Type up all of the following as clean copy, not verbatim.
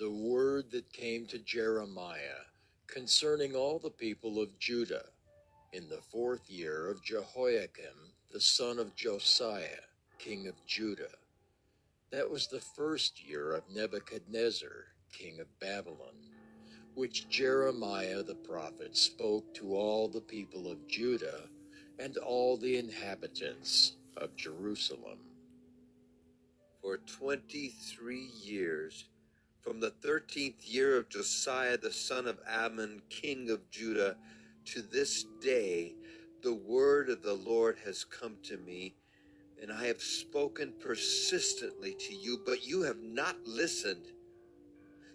the word that came to Jeremiah concerning all the people of Judah in the 4th year of Jehoiakim, the son of Josiah, king of Judah. That was the 1st year of Nebuchadnezzar, king of Babylon, which Jeremiah the prophet spoke to all the people of Judah and all the inhabitants of Jerusalem. For 23 years, from the 13th year of Josiah the son of Ammon, king of Judah, to this day, the word of the Lord has come to me, and I have spoken persistently to you, but you have not listened.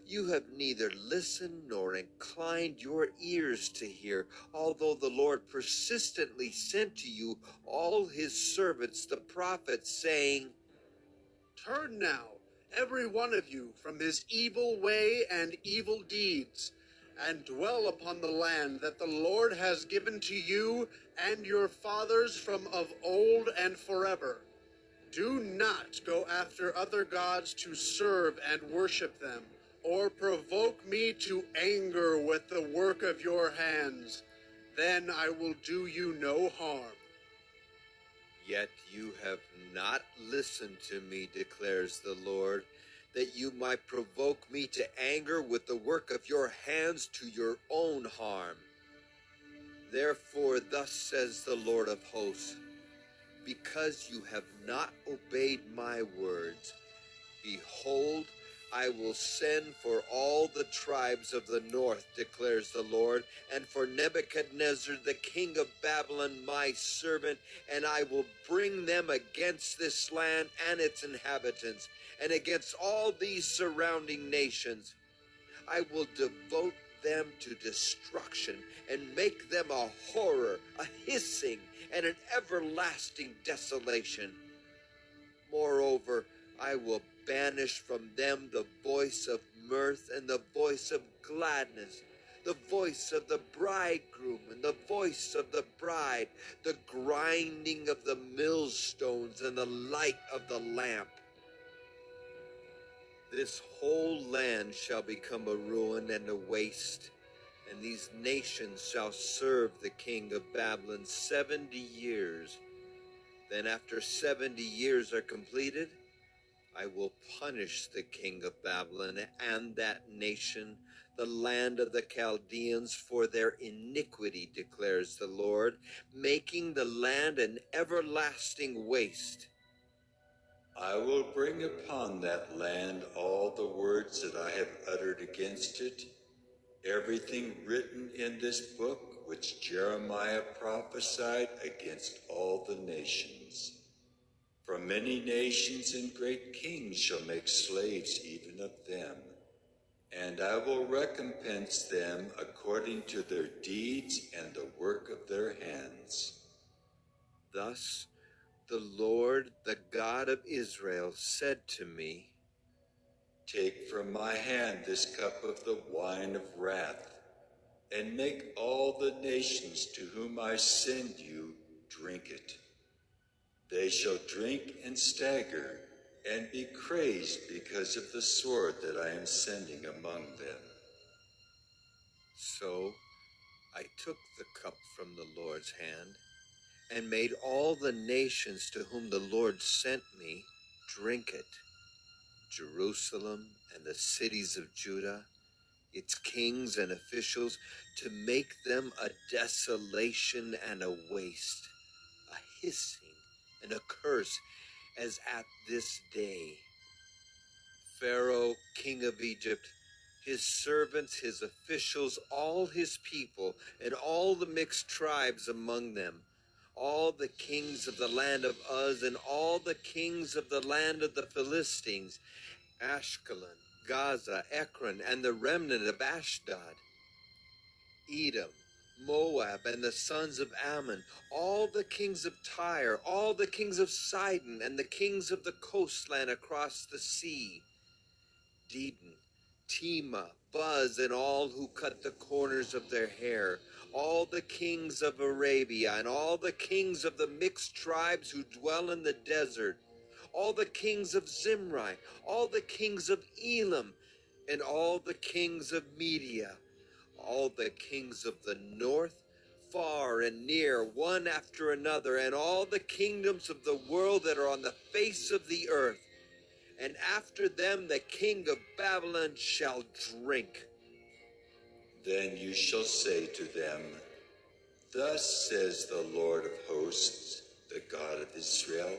You have neither listened nor inclined your ears to hear, although the Lord persistently sent to you all his servants, the prophets, saying, Turn now, every one of you, from his evil way and evil deeds, and dwell upon the land that the Lord has given to you and your fathers from of old and forever. Do not go after other gods to serve and worship them, or provoke me to anger with the work of your hands. Then I will do you no harm. Yet you have not listened to me, declares the Lord, that you might provoke me to anger with the work of your hands to your own harm. Therefore, thus says the Lord of hosts, because you have not obeyed my words, behold, I will send for all the tribes of the north, declares the Lord, and for Nebuchadnezzar, the king of Babylon, my servant, and I will bring them against this land and its inhabitants, and against all these surrounding nations. I will devote them to destruction and make them a horror, a hissing, and an everlasting desolation. Moreover, I will banish from them the voice of mirth and the voice of gladness, the voice of the bridegroom and the voice of the bride, the grinding of the millstones and the light of the lamp. This whole land shall become a ruin and a waste, and these nations shall serve the king of Babylon 70 years. Then after 70 years are completed, I will punish the king of Babylon and that nation, the land of the Chaldeans, for their iniquity, declares the Lord, making the land an everlasting waste. I will bring upon that land all the words that I have uttered against it, everything written in this book which Jeremiah prophesied against all the nations. For many nations and great kings shall make slaves even of them, and I will recompense them according to their deeds and the work of their hands. Thus the Lord, the God of Israel, said to me, Take from my hand this cup of the wine of wrath, and make all the nations to whom I send you drink it. They shall drink and stagger, and be crazed because of the sword that I am sending among them. So I took the cup from the Lord's hand, and made all the nations to whom the Lord sent me drink it. Jerusalem and the cities of Judah, its kings and officials, to make them a desolation and a waste, a hissing and a curse, as at this day. Pharaoh, king of Egypt, his servants, his officials, all his people, and all the mixed tribes among them, all the kings of the land of Uz, and all the kings of the land of the Philistines, Ashkelon, Gaza, Ekron, and the remnant of Ashdod, Edom, Moab, and the sons of Ammon, all the kings of Tyre, all the kings of Sidon, and the kings of the coastland across the sea, Dedan, Tema, Buz, and all who cut the corners of their hair, all the kings of Arabia, and all the kings of the mixed tribes who dwell in the desert, all the kings of Zimri, all the kings of Elam, and all the kings of Media, all the kings of the north, far and near, one after another, and all the kingdoms of the world that are on the face of the earth. And after them the king of Babylon shall drink. Then you shall say to them, Thus says the Lord of hosts, the God of Israel,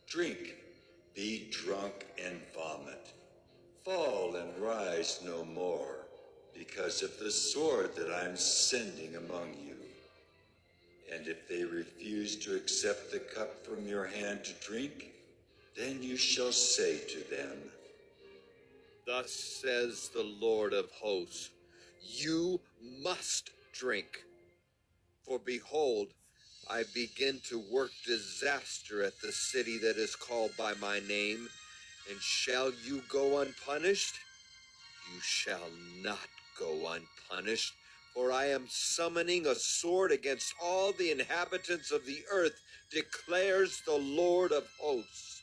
Drink, be drunk and vomit. Fall and rise no more, because of the sword that I am sending among you. And if they refuse to accept the cup from your hand to drink, then you shall say to them, Thus says the Lord of hosts, you must drink. For behold, I begin to work disaster at the city that is called by my name, and shall you go unpunished? You shall not go unpunished, for I am summoning a sword against all the inhabitants of the earth, declares the Lord of hosts.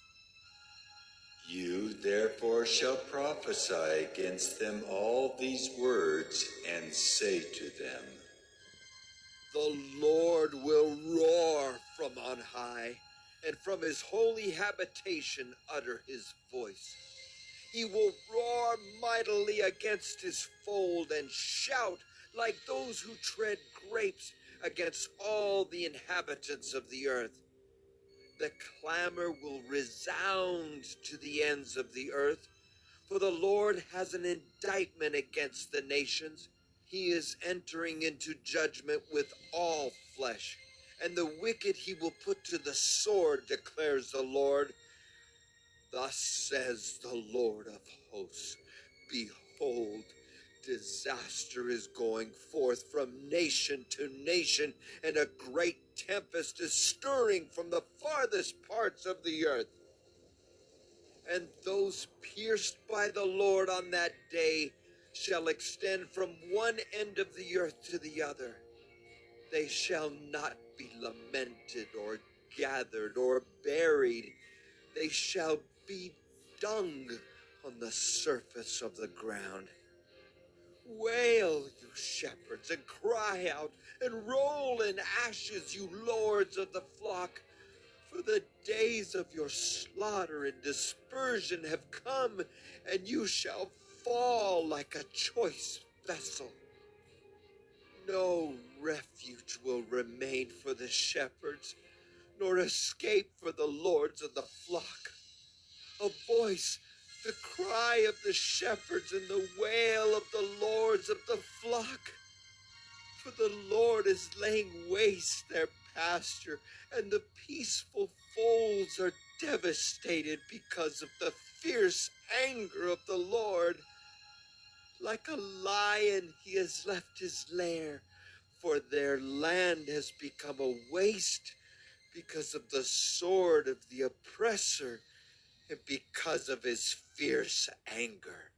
You therefore shall prophesy against them all these words, and say to them, The Lord will roar from on high, and from his holy habitation utter his voice. He will roar mightily against his fold and shout like those who tread grapes against all the inhabitants of the earth. The clamor will resound to the ends of the earth, for the Lord has an indictment against the nations. He is entering into judgment with all flesh, and the wicked he will put to the sword, declares the Lord. Thus says the Lord of hosts, Behold, disaster is going forth from nation to nation, and a great tempest is stirring from the farthest parts of the earth. And those pierced by the Lord on that day shall extend from one end of the earth to the other. They shall not be lamented or gathered or buried. They shall be dung on the surface of the ground. Wail, you shepherds, and cry out, and roll in ashes, you lords of the flock. For the days of your slaughter and dispersion have come, and you shall fall like a choice vessel. No refuge will remain for the shepherds, nor escape for the lords of the flock. A voice, the cry of the shepherds, and the wail of the lords of the flock. For the Lord is laying waste their pasture, and the peaceful folds are devastated because of the fierce anger of the Lord. Like a lion he has left his lair, for their land has become a waste because of the sword of the oppressor and because of his fierce anger.